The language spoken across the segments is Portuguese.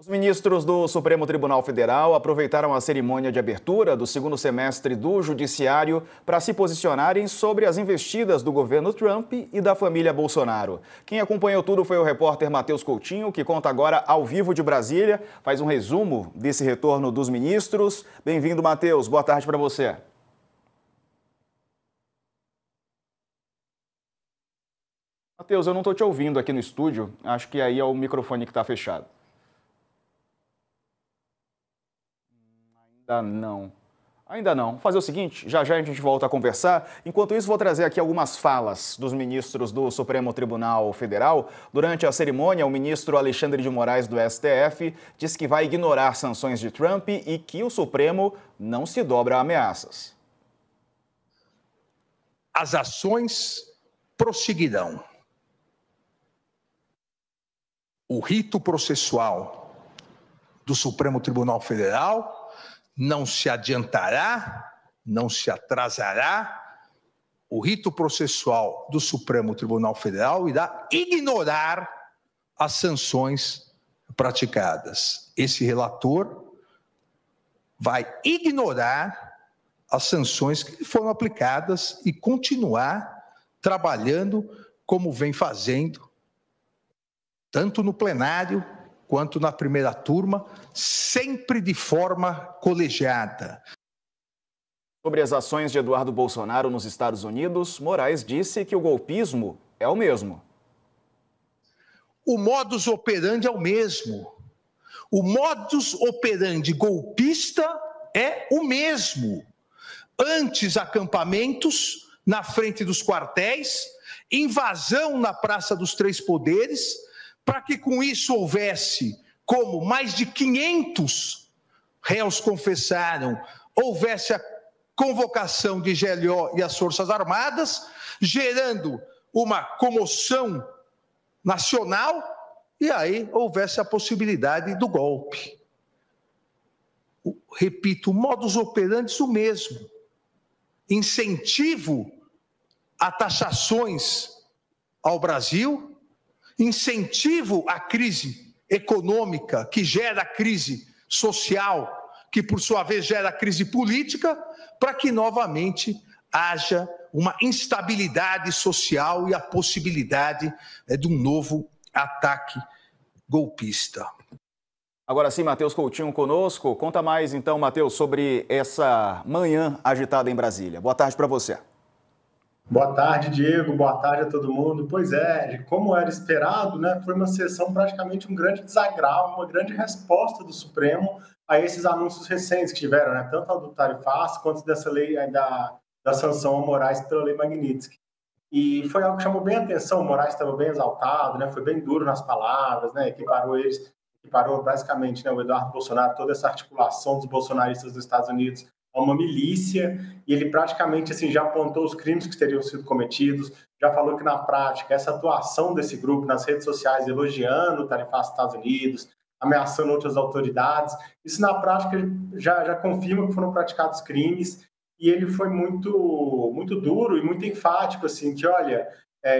Os ministros do Supremo Tribunal Federal aproveitaram a cerimônia de abertura do segundo semestre do Judiciário para se posicionarem sobre as investidas do governo Trump e da família Bolsonaro. Quem acompanhou tudo foi o repórter Matheus Coutinho, que conta agora ao vivo de Brasília, faz um resumo desse retorno dos ministros. Bem-vindo, Matheus. Boa tarde para você. Matheus, eu não estou te ouvindo aqui no estúdio. Acho que aí é o microfone que está fechado. Ainda não. Vou fazer o seguinte, já a gente volta a conversar. Enquanto isso, vou trazer aqui algumas falas dos ministros do Supremo Tribunal Federal. Durante a cerimônia, o ministro Alexandre de Moraes, do STF, disse que vai ignorar sanções de Trump e que o Supremo não se dobra a ameaças. As ações prosseguirão. O rito processual do Supremo Tribunal Federal não se adiantará, não se atrasará. O rito processual do Supremo Tribunal Federal irá ignorar as sanções praticadas. Esse relator vai ignorar as sanções que foram aplicadas e continuar trabalhando como vem fazendo, tanto no plenário quanto na primeira turma, sempre de forma colegiada. Sobre as ações de Eduardo Bolsonaro nos Estados Unidos, Moraes disse que o golpismo é o mesmo. O modus operandi é o mesmo. O modus operandi golpista é o mesmo. Antes, acampamentos na frente dos quartéis, invasão na Praça dos Três Poderes, para que com isso houvesse, como mais de 500 réus confessaram, houvesse a convocação de GLO e as Forças Armadas, gerando uma comoção nacional, e aí houvesse a possibilidade do golpe. Repito, modus operandi o mesmo. Incentivo a taxações ao Brasil, incentivo à crise econômica, que gera crise social, que por sua vez gera crise política, para que novamente haja uma instabilidade social e a possibilidade de um novo ataque golpista. Agora sim, Matheus Coutinho conosco. Conta mais então, Matheus, sobre essa manhã agitada em Brasília. Boa tarde para você. Boa tarde, Diego. Boa tarde a todo mundo. Pois é, como era esperado, né, foi uma sessão praticamente um grande desagravo, uma grande resposta do Supremo a esses anúncios recentes que tiveram, né, tanto a do tarifaço quanto dessa lei da sanção a Moraes pela Lei Magnitsky. E foi algo que chamou bem a atenção. O Moraes estava bem exaltado, né, foi bem duro nas palavras, né, equiparou basicamente, né, o Eduardo Bolsonaro, toda essa articulação dos bolsonaristas dos Estados Unidos a uma milícia, e ele praticamente assim, já apontou os crimes que teriam sido cometidos, já falou que na prática essa atuação desse grupo nas redes sociais elogiando o tarifaço dos Estados Unidos, ameaçando outras autoridades, isso na prática já confirma que foram praticados crimes, e ele foi muito duro e muito enfático, assim, que olha,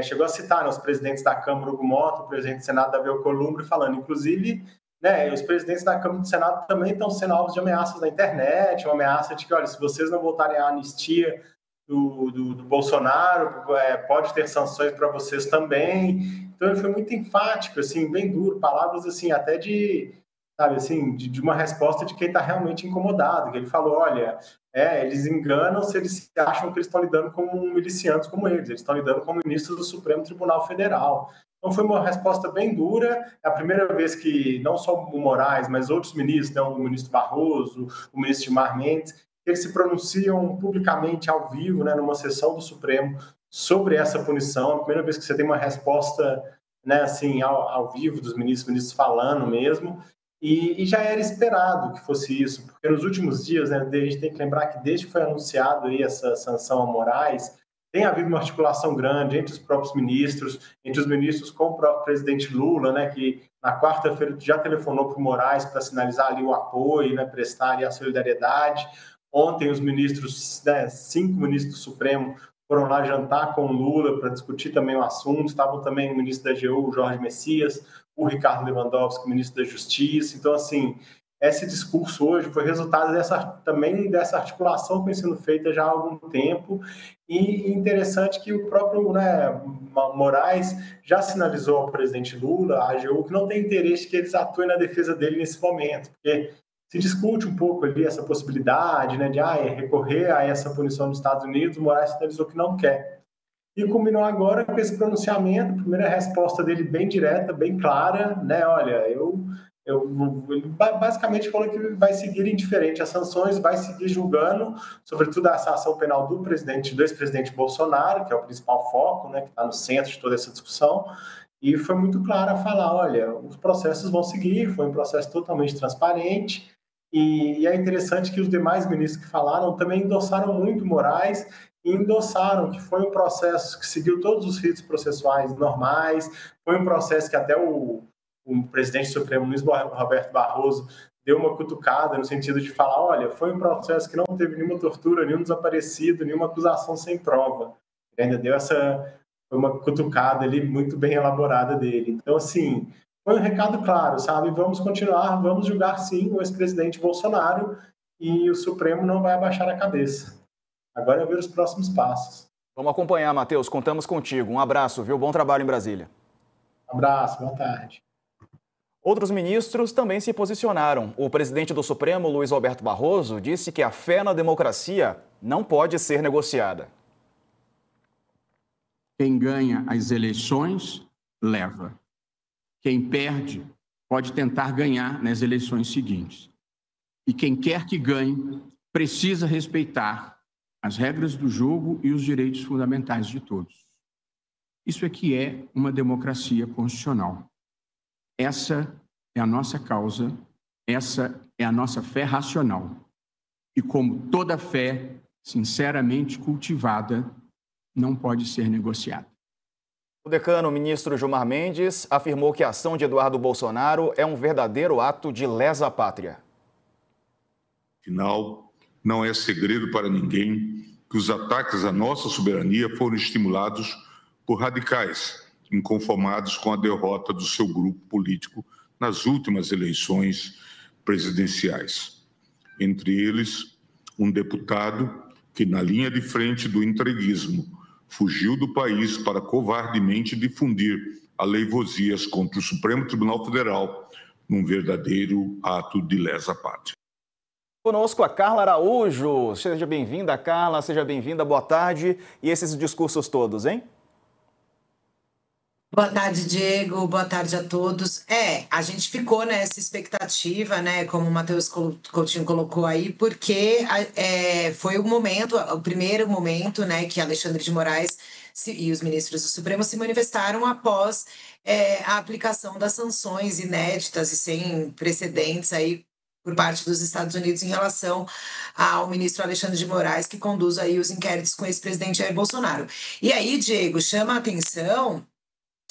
chegou a citar, né, os presidentes da Câmara, Hugo Mota, o presidente do Senado, Davi Alcolumbre, falando, inclusive, né, os presidentes da Câmara e do Senado também estão sendo alvos de ameaças na internet, uma ameaça de que, olha, se vocês não votarem a anistia do Bolsonaro, pode ter sanções para vocês também. Então ele foi muito enfático, assim, bem duro, palavras assim, até sabe, assim, de uma resposta de quem está realmente incomodado, que ele falou, olha, eles enganam se eles acham que eles estão lidando com milicianos como eles estão lidando com ministros do Supremo Tribunal Federal. Então foi uma resposta bem dura, é a primeira vez que não só o Moraes, mas outros ministros, né, o ministro Barroso, o ministro Gilmar Mendes, eles se pronunciam publicamente ao vivo, né, numa sessão do Supremo sobre essa punição, a primeira vez que você tem uma resposta, né, assim, ao vivo dos ministros falando mesmo, e já era esperado que fosse isso, porque nos últimos dias, né, a gente tem que lembrar que desde que foi anunciado aí essa sanção a Moraes, tem havido uma articulação grande entre os próprios ministros, entre os ministros com o próprio presidente Lula, né, que na quarta-feira já telefonou para o Moraes para sinalizar ali o apoio, né, prestar ali a solidariedade. Ontem os ministros, né, 5 ministros do Supremo foram lá jantar com o Lula para discutir também o assunto. Estavam também o ministro da AGU, Jorge Messias, o Ricardo Lewandowski, ministro da Justiça. Então, assim, esse discurso hoje foi resultado também dessa articulação que vem sendo feita já há algum tempo, e interessante que o próprio, né, Moraes já sinalizou ao presidente Lula, à AGU, que não tem interesse que eles atuem na defesa dele nesse momento, porque se discute um pouco ali essa possibilidade, né, de recorrer a essa punição dos Estados Unidos. O Moraes sinalizou que não quer. E combinou agora com esse pronunciamento, a primeira resposta dele bem direta, bem clara, né? Olha, ele basicamente falou que vai seguir indiferente às sanções, vai seguir julgando, sobretudo essa ação penal do ex-presidente Bolsonaro, que é o principal foco, né, que está no centro de toda essa discussão, e foi muito claro a falar, olha, os processos vão seguir, foi um processo totalmente transparente, e é interessante que os demais ministros que falaram também endossaram muito Moraes, e endossaram que foi um processo que seguiu todos os ritos processuais normais, foi um processo que até o presidente do Supremo, Luiz Roberto Barroso, deu uma cutucada no sentido de falar, olha, foi um processo que não teve nenhuma tortura, nenhum desaparecido, nenhuma acusação sem prova. Ele ainda deu foi uma cutucada ali muito bem elaborada dele. Então, assim, foi um recado claro, sabe? Vamos continuar, vamos julgar sim o ex-presidente Bolsonaro, e o Supremo não vai abaixar a cabeça. Agora é ver os próximos passos. Vamos acompanhar, Matheus. Contamos contigo. Um abraço, viu? Bom trabalho em Brasília. Um abraço, boa tarde. Outros ministros também se posicionaram. O presidente do Supremo, Luiz Roberto Barroso, disse que a fé na democracia não pode ser negociada. Quem ganha as eleições, leva. Quem perde, pode tentar ganhar nas eleições seguintes. E quem quer que ganhe, precisa respeitar as regras do jogo e os direitos fundamentais de todos. Isso aqui é uma democracia constitucional. Essa é a nossa causa, essa é a nossa fé racional. E como toda fé sinceramente cultivada, não pode ser negociada. O decano, o ministro Gilmar Mendes, afirmou que a ação de Eduardo Bolsonaro é um verdadeiro ato de lesa pátria. Afinal, não é segredo para ninguém que os ataques à nossa soberania foram estimulados por radicais inconformados com a derrota do seu grupo político nas últimas eleições presidenciais. Entre eles, um deputado que, na linha de frente do entreguismo, fugiu do país para covardemente difundir aleivosias contra o Supremo Tribunal Federal num verdadeiro ato de lesa pátria. Conosco a Carla Araújo. Seja bem-vinda, Carla. Seja bem-vinda. Boa tarde. E esses discursos todos, hein? Boa tarde, Diego. Boa tarde a todos. A gente ficou nessa expectativa, né, como o Matheus Coutinho colocou aí, porque foi o primeiro momento, né, que Alexandre de Moraes e os ministros do Supremo se manifestaram após a aplicação das sanções inéditas e sem precedentes aí por parte dos Estados Unidos em relação ao ministro Alexandre de Moraes, que conduz aí os inquéritos com o ex-presidente Jair Bolsonaro. E aí, Diego, chama a atenção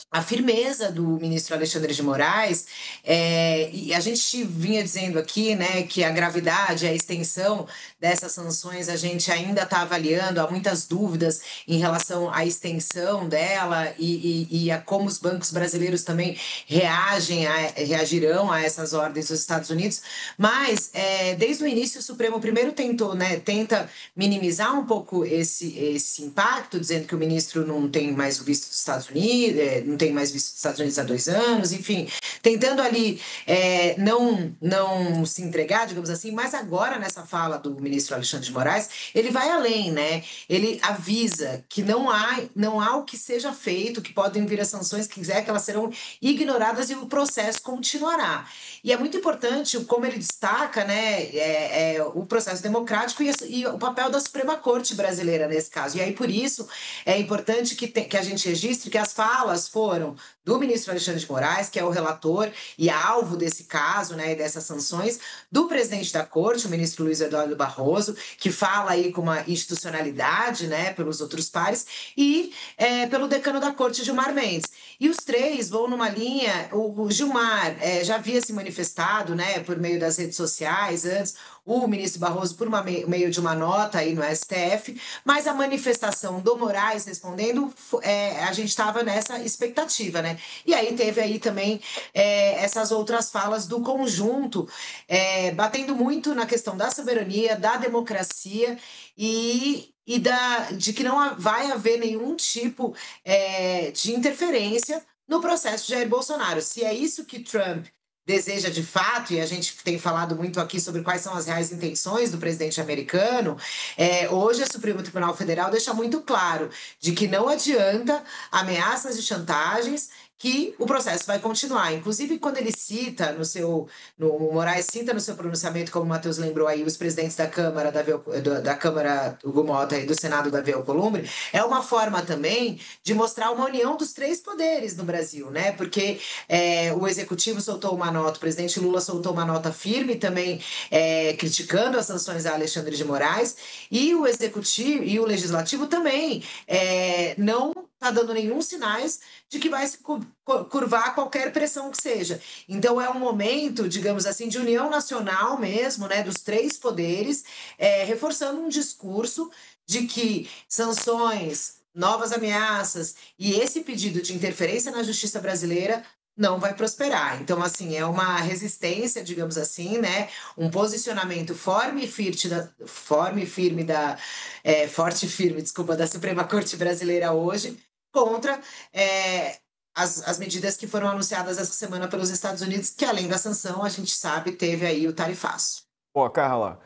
a firmeza do ministro Alexandre de Moraes, e a gente vinha dizendo aqui, né, que a gravidade, a extensão dessas sanções a gente ainda está avaliando, há muitas dúvidas em relação à extensão dela e a como os bancos brasileiros também reagirão a essas ordens dos Estados Unidos, mas desde o início o Supremo primeiro tenta minimizar um pouco esse impacto, dizendo que o ministro não tem mais o visto dos Estados Unidos, não tem mais visto dos Estados Unidos há 2 anos, enfim, tentando ali não se entregar, digamos assim, mas agora nessa fala do ministro Alexandre de Moraes, ele vai além, né? Ele avisa que não há o que seja feito, que podem vir as sanções, que quiser que elas serão ignoradas e o processo continuará. E é muito importante como ele destaca, né, o processo democrático e o papel da Suprema Corte brasileira nesse caso. E aí, por isso, é importante que a gente registre que as falas foram do ministro Alexandre de Moraes, que é o relator e alvo desse caso, né, e dessas sanções, do presidente da Corte, o ministro Luiz Eduardo Barroso, que fala aí com uma institucionalidade, né, pelos outros pares, e pelo decano da Corte, Gilmar Mendes. E os três vão numa linha, o Gilmar já havia se manifestado, né, por meio das redes sociais antes, o ministro Barroso por meio de uma nota aí no STF, mas a manifestação do Moraes respondendo, a gente estava nessa expectativa. expectativa, né? E aí teve aí também essas outras falas do conjunto, batendo muito na questão da soberania, da democracia de que não vai haver nenhum tipo de interferência no processo de Jair Bolsonaro. Se é isso que Trump deseja de fato, e a gente tem falado muito aqui sobre quais são as reais intenções do presidente americano, hoje o Supremo Tribunal Federal deixa muito claro de que não adianta ameaças e chantagens, que o processo vai continuar. Inclusive, quando ele cita o Moraes cita no seu pronunciamento, como o Matheus lembrou aí, os presidentes da Câmara, da Câmara, Hugo Mota, e do Senado, Davi Alcolumbre, é uma forma também de mostrar uma união dos três poderes no Brasil, né? Porque o Executivo soltou uma nota, o presidente Lula soltou uma nota firme também criticando as sanções a Alexandre de Moraes, e o Executivo e o Legislativo também não está dando nenhum sinais de que vai se curvar a qualquer pressão que seja. Então é um momento, digamos assim, de união nacional mesmo, né, dos três poderes, reforçando um discurso de que sanções, novas ameaças e esse pedido de interferência na justiça brasileira não vai prosperar. Então, assim, é uma resistência, digamos assim, né? Um posicionamento forte e firme da Suprema Corte Brasileira hoje contra as medidas que foram anunciadas essa semana pelos Estados Unidos, que além da sanção, a gente sabe, teve aí o tarifaço. Pô, Carla,